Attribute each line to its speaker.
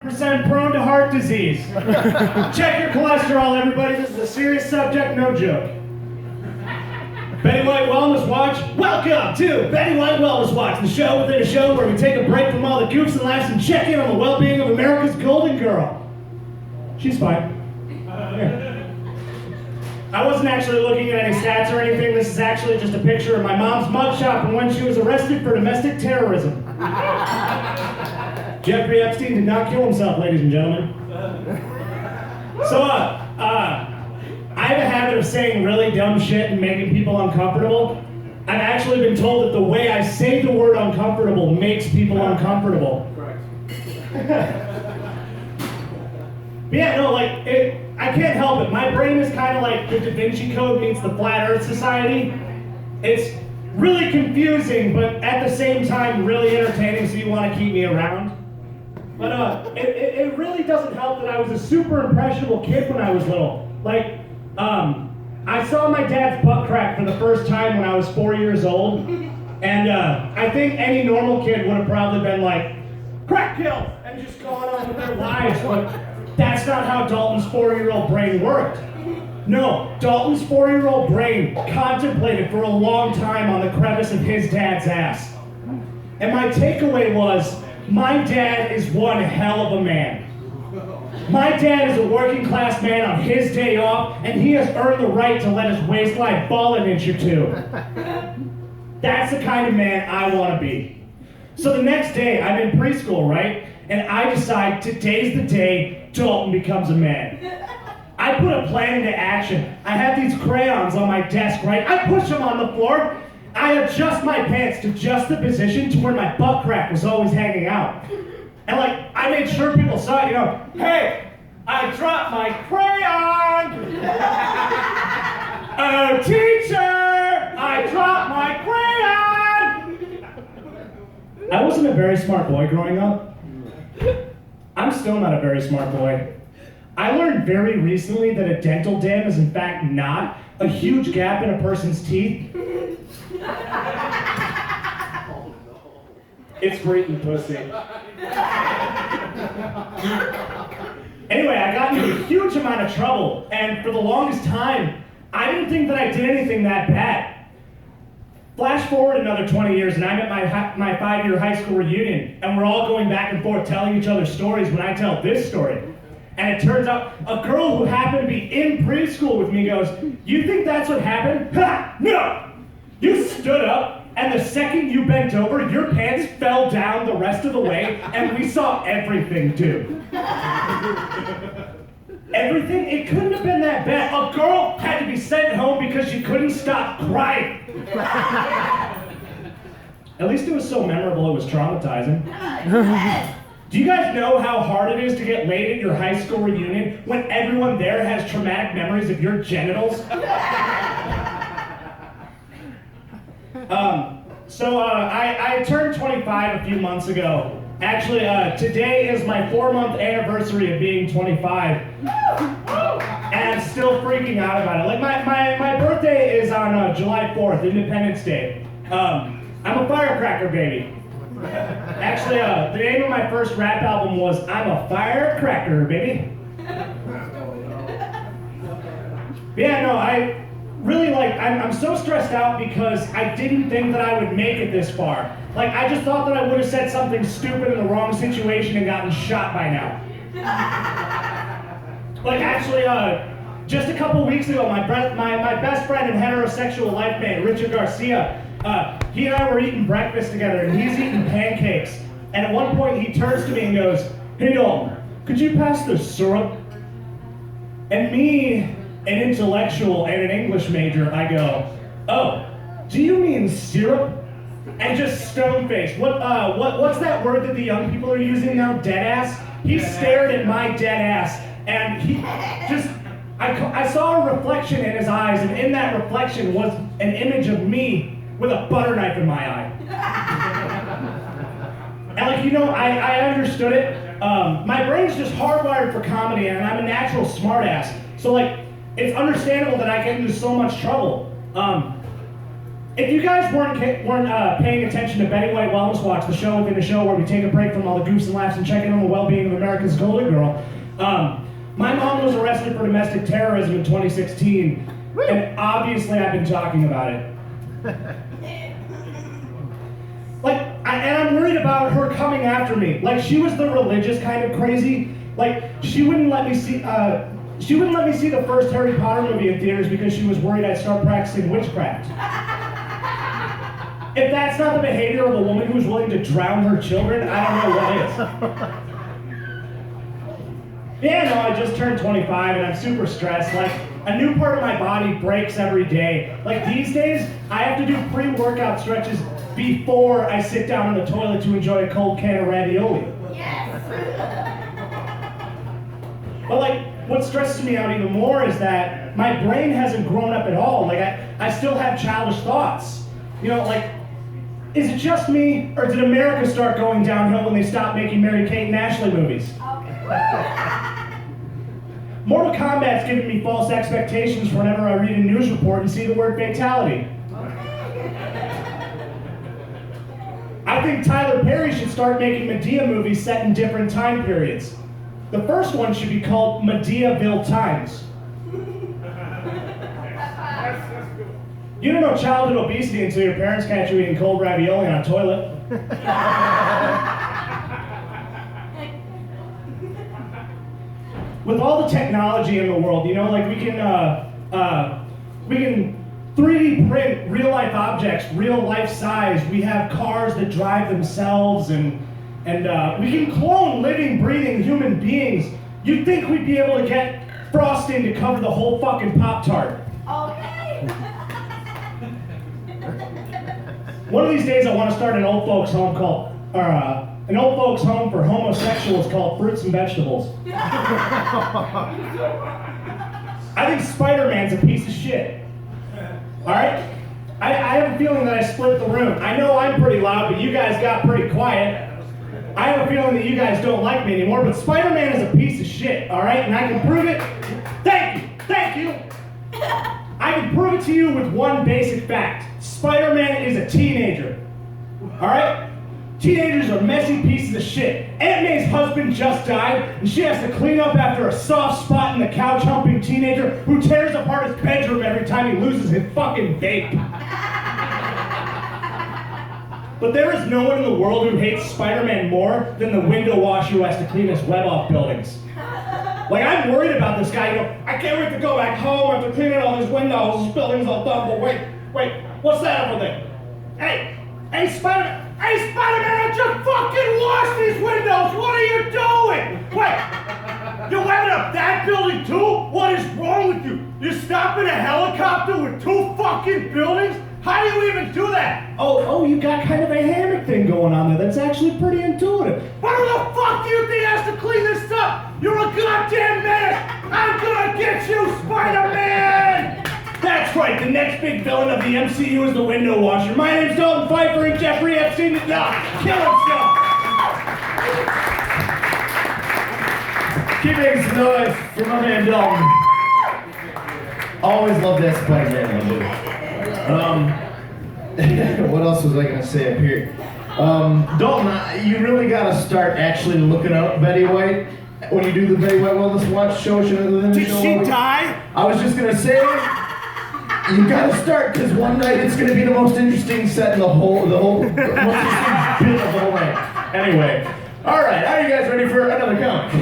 Speaker 1: percent prone to heart disease. Check your cholesterol, everybody. This is a serious subject, no joke. Betty White Wellness Watch. Welcome to Betty White Wellness Watch, the show within a show where we take a break from all the goofs and laughs and check in on the well-being of America's golden girl. She's fine. Yeah. I wasn't actually looking at any stats or anything. This is actually just a picture of my mom's mugshot from when she was arrested for domestic terrorism. Jeffrey Epstein did not kill himself, ladies and gentlemen. So, I have a habit of saying really dumb shit and making people uncomfortable. I've actually been told that the way I say the word uncomfortable makes people uncomfortable. But yeah, no, I can't help it. My brain is kind of like the Da Vinci Code meets the Flat Earth Society. It's really confusing, but at the same time really entertaining, so you want to keep me around. But it really doesn't help that I was a super impressionable kid when I was little. I saw my dad's butt crack for the first time when I was 4 years old, and I think any normal kid would have probably been like, crack kill, and just gone on with their lives, but that's not how Dalton's 4-year-old brain worked. No, Dalton's 4-year-old brain contemplated for a long time on the crevice of his dad's ass. And my takeaway was, my dad is one hell of a man. My dad is a working class man on his day off, and he has earned the right to let his waistline fall an inch or two. That's the kind of man I want to be. So the next day, I'm in preschool, right? And I decide today's the day Dalton becomes a man. I put a plan into action. I have these crayons on my desk, right? I push them on the floor. I adjust my pants to just the position to where my butt crack was always hanging out. And I made sure people saw it, hey, I dropped my crayon! Oh, teacher, I dropped my crayon! I wasn't a very smart boy growing up. I'm still not a very smart boy. I learned very recently that a dental dam is in fact not a huge gap in a person's teeth. It's for eating pussy. Anyway, I got into a huge amount of trouble, and for the longest time, I didn't think that I did anything that bad. Flash forward another 20 years, and I'm at my 5-year high school reunion, and we're all going back and forth telling each other stories when I tell this story. And it turns out a girl who happened to be in preschool with me goes, "You think that's what happened?" Ha! No! You stood up, and the second you bent over, your pants fell down the rest of the way, and we saw everything too. Everything? It couldn't have been that bad. A girl had to be sent home because she couldn't stop crying. At least it was so memorable it was traumatizing. Do you guys know how hard it is to get laid at your high school reunion when everyone there has traumatic memories of your genitals? I turned 25 a few months ago. Actually, today is my 4-month anniversary of being 25. And I'm still freaking out about it. My birthday is on July 4th, Independence Day. I'm a firecracker baby. Actually, the name of my first rap album was I'm a Firecracker Baby. Yeah, no, I really I'm so stressed out because I didn't think that I would make it this far. I just thought that I would have said something stupid in the wrong situation and gotten shot by now. Just a couple weeks ago, my best friend and heterosexual life mate, Richard Garcia, he and I were eating breakfast together, and he's eating pancakes. And at one point, he turns to me and goes, "Hey, Dalton, could you pass the syrup?" And me, an intellectual and an English major, I go, "Oh, do you mean syrup?" And just stone-faced. What's that word that the young people are using now? Deadass? He stared at my dead ass, and he just, I saw a reflection in his eyes, and in that reflection was an image of me with a butter knife in my eye. And I understood it. My brain's just hardwired for comedy, and I'm a natural smartass. So it's understandable that I get into so much trouble. If you guys weren't paying attention to Betty White Wellness Watch, the show within a show where we take a break from all the goofs and laughs and check in on the well-being of America's golden girl, my mom was arrested for domestic terrorism in 2016, and obviously I've been talking about it. And I'm worried about her coming after me. Like, she was the religious kind of crazy. Like, she wouldn't let me see the first Harry Potter movie in theaters because she was worried I'd start practicing witchcraft. If that's not the behavior of a woman who's willing to drown her children, I don't know what is. Yeah, no, I just turned 25 and I'm super stressed. Like, a new part of my body breaks every day. Like, these days, I have to do pre-workout stretches before I sit down on the toilet to enjoy a cold can of ravioli. Yes! But like, what stresses me out even more is that my brain hasn't grown up at all. Like, I still have childish thoughts. You know, like, is it just me, or did America start going downhill when they stopped making Mary-Kate and Ashley movies? Mortal Kombat's giving me false expectations whenever I read a news report and see the word fatality. I think Tyler Perry should start making Medea movies set in different time periods. The first one should be called Medeaville Times. You don't know childhood obesity until your parents catch you eating cold ravioli on a toilet. With all the technology in the world, you know, like we can 3D print real life objects, real life size. We have cars that drive themselves, and we can clone living, breathing human beings. You'd think we'd be able to get frosting to cover the whole fucking Pop-Tart. Okay. One of these days, I want to start an old folks home an old folks home for homosexuals called Fruits and Vegetables. I think Spider-Man's a piece of shit. All right? I have a feeling that I split the room. I know I'm pretty loud, but you guys got pretty quiet. I have a feeling that you guys don't like me anymore, but Spider-Man is a piece of shit, all right? And I can prove it. Thank you. I can prove it to you with one basic fact. Spider-Man is a teenager, all right? Teenagers are messy pieces of shit. Aunt May's husband just died, and she has to clean up after a soft spot in the couch-humping teenager who tears apart his bedroom every time he loses his fucking vape. But there is no one in the world who hates Spider-Man more than the window washer who has to clean his web off buildings. Like, I'm worried about this guy. You know, I can't wait to go back home after cleaning all his windows. His building's all done, but wait, what's that over there? Hey, Spider-Man, I just fucking washed these windows! What are you doing? Wait, you're webbing up that building too? What is wrong with you? You're stopping a helicopter with two fucking buildings? How do you even do that? Oh, you got kind of a hammock thing going on there. That's actually pretty intuitive. But who the fuck do you think has to clean this up? You're a goddamn menace! I'm gonna get you, Spider-Man! That's right, the next big villain of the MCU is the window washer. My name's Dalton Pfeiffer, and Jeffrey Epstein did not kill himself.
Speaker 2: Keep making some noise for my man Dalton. Always love that Spider-Man one, dude. What else was I gonna say up here? Dalton, you really gotta start actually looking up Betty White when you do the Betty White Wellness Watch show.
Speaker 1: Did she die?
Speaker 2: I was just gonna say, you gotta start, because one night it's gonna be the most interesting set in the whole most interesting bit of the whole night. Anyway, all right, are you guys ready for another comic?